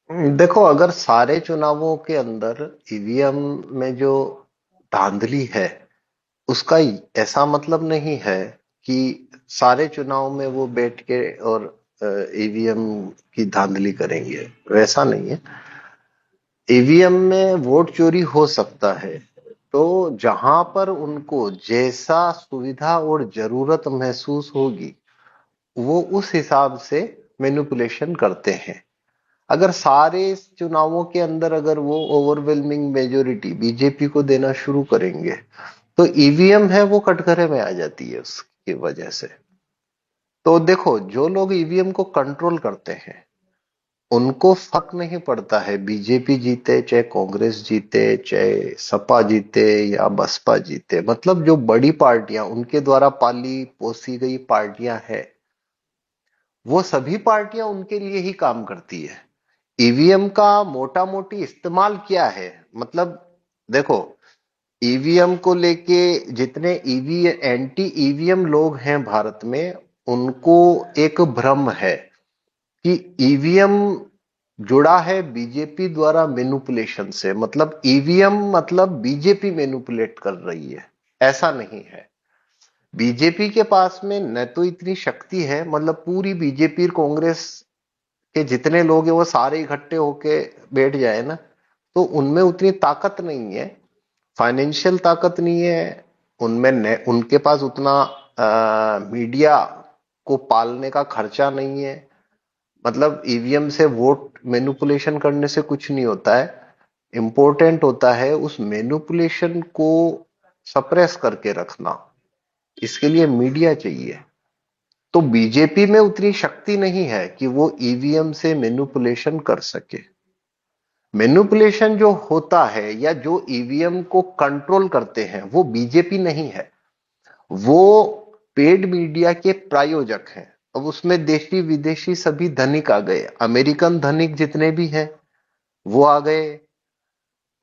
देखो, अगर सारे चुनावों के अंदर ईवीएम में जो धांधली है उसका ऐसा मतलब नहीं है कि सारे चुनाव में वो बैठ के और ईवीएम की धांधली करेंगे। वैसा नहीं है। ईवीएम में वोट चोरी हो सकता है, तो जहां पर उनको जैसा सुविधा और जरूरत महसूस होगी वो उस हिसाब से मैनिपुलेशन करते हैं। अगर सारे चुनावों के अंदर अगर वो ओवरवेलमिंग मेजोरिटी बीजेपी को देना शुरू करेंगे तो ईवीएम है वो कटघरे में आ जाती है उसकी वजह से। तो देखो, जो लोग ईवीएम को कंट्रोल करते हैं उनको फर्क नहीं पड़ता है बीजेपी जीते चाहे कांग्रेस जीते चाहे सपा जीते या बसपा जीते। मतलब जो बड़ी पार्टियां उनके द्वारा पाली पोसी गई पार्टियां हैं वो सभी पार्टियां उनके लिए ही काम करती है। ईवीएम का मोटा मोटी इस्तेमाल क्या है? मतलब देखो, ईवीएम को लेके जितने ईवी एंटी ईवीएम लोग हैं भारत में उनको एक भ्रम है कि ईवीएम जुड़ा है बीजेपी द्वारा मैनिपुलेशन से। मतलब ईवीएम मतलब बीजेपी मैनिपुलेट कर रही है, ऐसा नहीं है। बीजेपी के पास में न तो इतनी शक्ति है, मतलब पूरी बीजेपी और कांग्रेस के जितने लोग हैं वो सारे इकट्ठे होके बैठ जाए ना तो उनमें उतनी ताकत नहीं है। फाइनेंशियल ताकत नहीं है उनमें, उनके पास उतना मीडिया को पालने का खर्चा नहीं है। मतलब ईवीएम से वोट मैनिपुलेशन करने से कुछ नहीं होता है। इंपॉर्टेंट होता है उस मैनिपुलेशन को सप्रेस करके रखना। इसके लिए मीडिया चाहिए। तो बीजेपी में उतनी शक्ति नहीं है कि वो ईवीएम से मैनिपुलेशन कर सके। मैनिपुलेशन जो होता है या जो ईवीएम को कंट्रोल करते हैं वो बीजेपी नहीं है, वो पेड मीडिया के प्रायोजक हैं। अब उसमें देशी विदेशी सभी धनिक आ गए, अमेरिकन धनिक जितने भी हैं वो आ गए,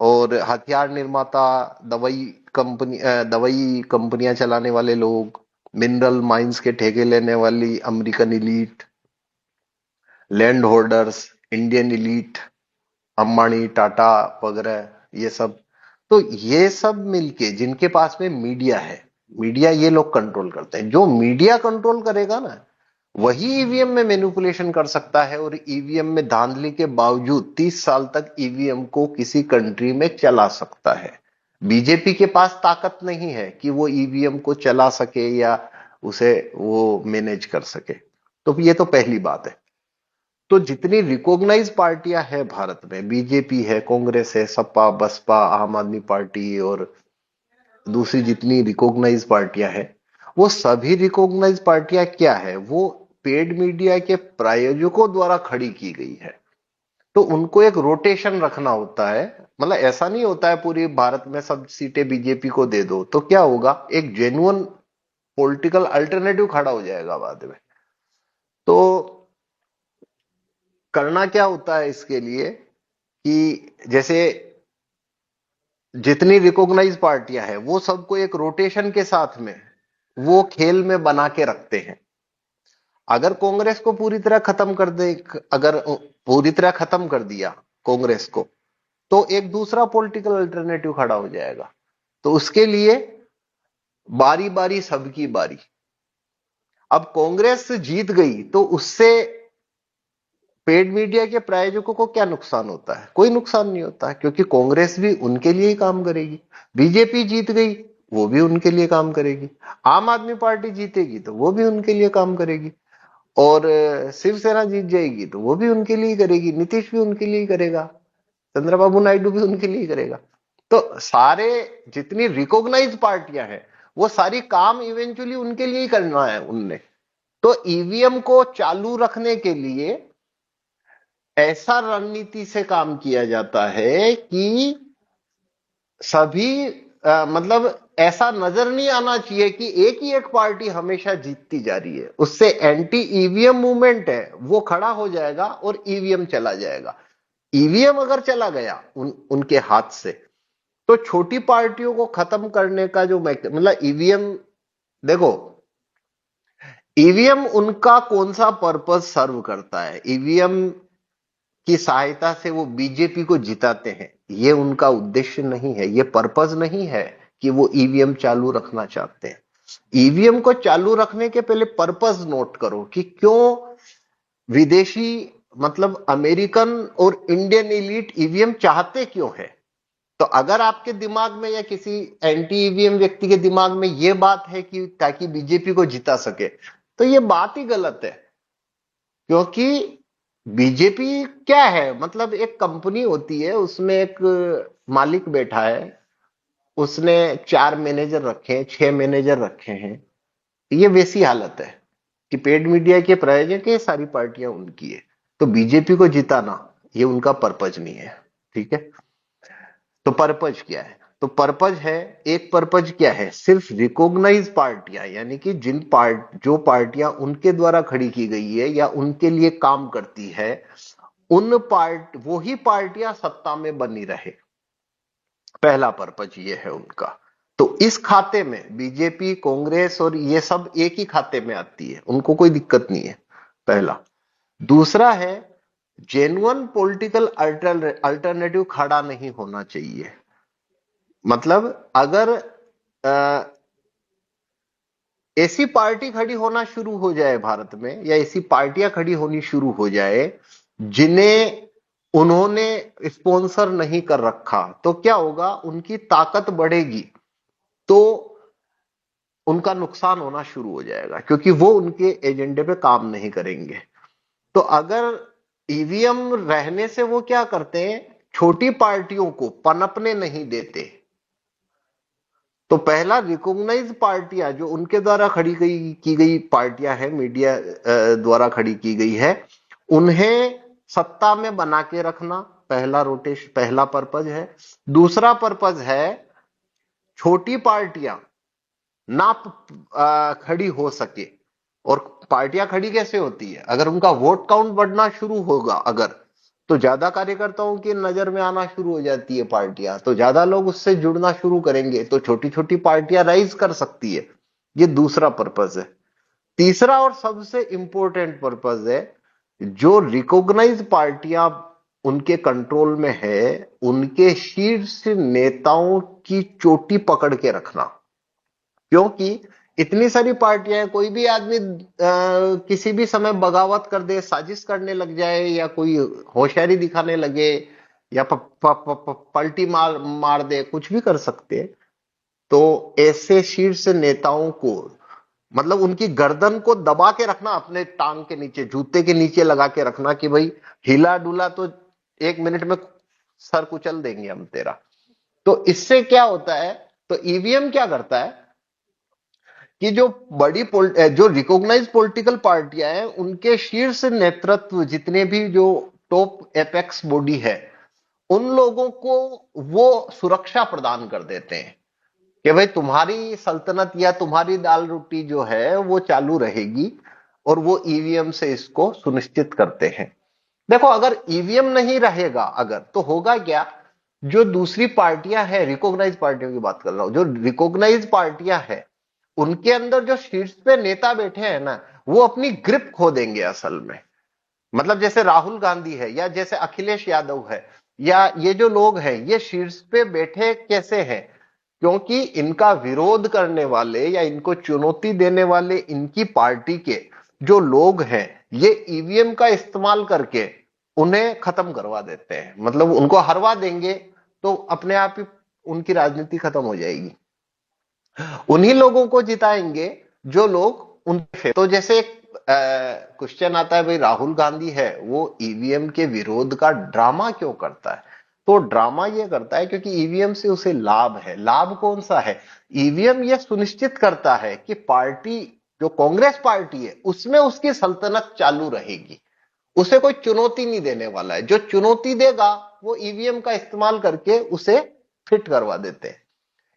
और हथियार निर्माता, दवाई दवाई कंपनियां चलाने वाले लोग, मिनरल माइंस के ठेके लेने वाली American elite, land holders, Indian elite, Ambani Tata वगैरह, ये सब। तो ये सब मिलके जिनके पास में मीडिया है, मीडिया ये लोग कंट्रोल करते हैं। जो मीडिया कंट्रोल करेगा ना वही ईवीएम में मैनिपुलेशन कर सकता है, और ईवीएम में धांधली के बावजूद 30 साल तक ईवीएम को किसी कंट्री में चला सकता है। बीजेपी के पास ताकत नहीं है कि वो ईवीएम को चला सके या उसे वो मैनेज कर सके। तो ये तो पहली बात है। तो जितनी रिकॉग्नाइज पार्टियां हैं भारत में, बीजेपी है, कांग्रेस है, सपा बसपा आम आदमी पार्टी और दूसरी जितनी रिकॉग्नाइज पार्टियां हैं, वो सभी रिकॉग्नाइज पार्टियां क्या है, वो पेड मीडिया के प्रायोजकों द्वारा खड़ी की गई है। तो उनको एक रोटेशन रखना होता है। मतलब ऐसा नहीं होता है पूरी भारत में सब सीटें बीजेपी को दे दो तो क्या होगा, एक जेन्युइन पॉलिटिकल अल्टरनेटिव खड़ा हो जाएगा बाद में। तो करना क्या होता है इसके लिए कि जैसे जितनी रिकॉग्नाइज पार्टियां हैं वो सबको एक रोटेशन के साथ में वो खेल में बना के रखते हैं। अगर कांग्रेस को पूरी तरह खत्म कर दे, अगर पूरी तरह खत्म कर दिया कांग्रेस को, तो एक दूसरा पॉलिटिकल अल्टरनेटिव खड़ा हो जाएगा। तो उसके लिए बारी बारी सबकी बारी। अब कांग्रेस जीत गई तो उससे पेड मीडिया के प्रायोजकों को क्या नुकसान होता है? कोई नुकसान नहीं होता है, क्योंकि कांग्रेस भी उनके लिए ही काम करेगी। बीजेपी जीत गई, वो भी उनके लिए काम करेगी। आम आदमी पार्टी जीतेगी तो वो भी उनके लिए काम करेगी। और शिवसेना जीत जाएगी तो वो भी उनके लिए ही करेगी, नीतीश भी उनके लिए ही करेगा, चंद्रबाबू नायडू भी उनके लिए ही करेगा। तो सारे जितनी रिकॉग्नाइज पार्टियां हैं वो सारी काम इवेंचुअली उनके लिए ही करना है उनने। तो ईवीएम को चालू रखने के लिए ऐसा रणनीति से काम किया जाता है कि सभी मतलब ऐसा नजर नहीं आना चाहिए कि एक पार्टी हमेशा जीतती जा रही है। उससे एंटी ईवीएम मूवमेंट है वो खड़ा हो जाएगा और ईवीएम चला जाएगा। ईवीएम अगर चला गया उनके हाथ से तो छोटी पार्टियों को खत्म करने का जो मतलब ईवीएम, देखो ईवीएम उनका कौन सा पर्पस सर्व करता है? ईवीएम की सहायता से वो बीजेपी को जिताते हैं, ये उनका उद्देश्य नहीं है, ये पर्पस नहीं है कि वो ईवीएम चालू रखना चाहते हैं। ईवीएम को चालू रखने के पहले पर्पस नोट करो कि क्यों विदेशी, मतलब अमेरिकन और इंडियन एलीट ईवीएम चाहते क्यों है। तो अगर आपके दिमाग में या किसी एंटी ईवीएम व्यक्ति के दिमाग में यह बात है कि ताकि बीजेपी को जिता सके, तो ये बात ही गलत है। क्योंकि बीजेपी क्या है, मतलब एक कंपनी होती है, उसमें एक मालिक बैठा है, उसने 4 मैनेजर रखे हैं, 6 मैनेजर रखे हैं। ये वैसी हालत है कि पेड मीडिया के प्रायोजक ये सारी पार्टियां उनकी है। तो बीजेपी को जिताना ये उनका पर्पज नहीं है। ठीक है, तो पर्पज क्या है? तो पर्पज है, एक पर्पज क्या है, सिर्फ रिकॉग्नाइज पार्टियां, यानी कि जो पार्टियां उनके द्वारा खड़ी की गई है या उनके लिए काम करती है, वो ही पार्टियां सत्ता में बनी रहे। पहला पर्पज ये है उनका। तो इस खाते में बीजेपी, कांग्रेस और ये सब एक ही खाते में आती है, उनको कोई दिक्कत नहीं है, पहला। दूसरा है, जेन्युइन पॉलिटिकल अल्टरनेटिव खड़ा नहीं होना चाहिए। मतलब अगर ऐसी पार्टी खड़ी होना शुरू हो जाए भारत में, या ऐसी पार्टियां खड़ी होनी शुरू हो जाए जिन्हें उन्होंने स्पॉन्सर नहीं कर रखा, तो क्या होगा, उनकी ताकत बढ़ेगी, तो उनका नुकसान होना शुरू हो जाएगा, क्योंकि वो उनके एजेंडे पे काम नहीं करेंगे। तो अगर ईवीएम रहने से वो क्या करते हैं, छोटी पार्टियों को पनपने नहीं देते। तो पहला, रिकॉग्नाइज पार्टियां जो उनके द्वारा खड़ी की गई पार्टियां हैं, मीडिया द्वारा खड़ी की गई है, उन्हें सत्ता में बना के रखना, पहला पर्पज है। दूसरा पर्पज है, छोटी पार्टियां ना खड़ी हो सके। और पार्टियां खड़ी कैसे होती है, अगर उनका वोट काउंट बढ़ना शुरू होगा, अगर तो ज्यादा कार्यकर्ताओं की नजर में आना शुरू हो जाती है पार्टियां, तो ज्यादा लोग उससे जुड़ना शुरू करेंगे, तो छोटी छोटी पार्टियां राइज कर सकती है। ये दूसरा पर्पज है। तीसरा और सबसे इंपॉर्टेंट पर्पज है, जो रिकॉग्नाइज पार्टियां उनके कंट्रोल में है, उनके शीर्ष नेताओं की चोटी पकड़ के रखना। क्योंकि इतनी सारी पार्टियां हैं, कोई भी आदमी किसी भी समय बगावत कर दे, साजिश करने लग जाए, या कोई होशियारी दिखाने लगे, या पलटी मार मार दे, कुछ भी कर सकते हैं। तो ऐसे शीर्ष नेताओं को, मतलब उनकी गर्दन को दबा के रखना, अपने टांग के नीचे, जूते के नीचे लगा के रखना कि भाई हिला डुला तो 1 मिनट में सर कुचल देंगे हम तेरा। तो इससे क्या होता है, तो ईवीएम क्या करता है कि जो रिकॉग्नाइज पॉलिटिकल पार्टियां हैं, उनके शीर्ष नेतृत्व, जितने भी जो टॉप एपेक्स बॉडी है, उन लोगों को वो सुरक्षा प्रदान कर देते हैं कि भाई तुम्हारी सल्तनत या तुम्हारी दाल रोटी जो है वो चालू रहेगी, और वो ईवीएम से इसको सुनिश्चित करते हैं। देखो, अगर ईवीएम नहीं रहेगा, अगर, तो होगा क्या, जो दूसरी पार्टियां हैं, रिकॉग्नाइज पार्टियों की बात कर रहा हूं, जो रिकॉग्नाइज पार्टियां हैं, उनके अंदर जो शीर्ष पे नेता बैठे हैं ना, वो अपनी ग्रिप खो देंगे असल में। मतलब जैसे राहुल गांधी है, या जैसे अखिलेश यादव है, या ये जो लोग हैं, ये शीर्ष पे बैठे कैसे हैं, क्योंकि इनका विरोध करने वाले या इनको चुनौती देने वाले इनकी पार्टी के जो लोग हैं, ये ईवीएम का इस्तेमाल करके उन्हें खत्म करवा देते हैं, मतलब उनको हरवा देंगे, तो अपने आप ही उनकी राजनीति खत्म हो जाएगी। उन्हीं लोगों को जिताएंगे जो लोग उनके, तो जैसे एक क्वेश्चन आता है, भाई राहुल गांधी है, वो ईवीएम के विरोध का ड्रामा क्यों करता है? तो ड्रामा ये करता है क्योंकि ईवीएम से उसे लाभ है। लाभ कौन सा है? ईवीएम ये सुनिश्चित करता है कि पार्टी, जो कांग्रेस पार्टी है, उसमें उसकी सल्तनत चालू रहेगी, उसे कोई चुनौती नहीं देने वाला है। जो चुनौती देगा वो ईवीएम का इस्तेमाल करके उसे फिट करवा देते हैं।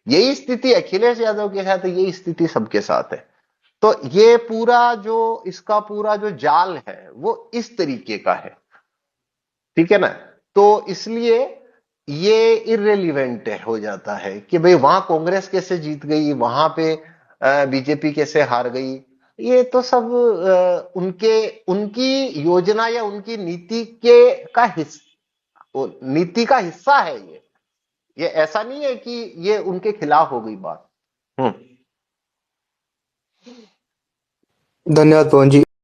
यही स्थिति अखिलेश यादव के साथ है, यही स्थिति सबके साथ है। तो ये पूरा जो, इसका पूरा जो जाल है वो इस तरीके का है। ठीक है ना? तो इसलिए ये इररिलेवेंट हो जाता है कि भाई वहां कांग्रेस कैसे जीत गई, वहां पे बीजेपी कैसे हार गई। ये तो सब उनके उनकी योजना या उनकी नीति के का हिस्सा, नीति का हिस्सा है ये ऐसा नहीं है कि ये उनके खिलाफ हो गई बात। हम्म। धन्यवाद पवन जी।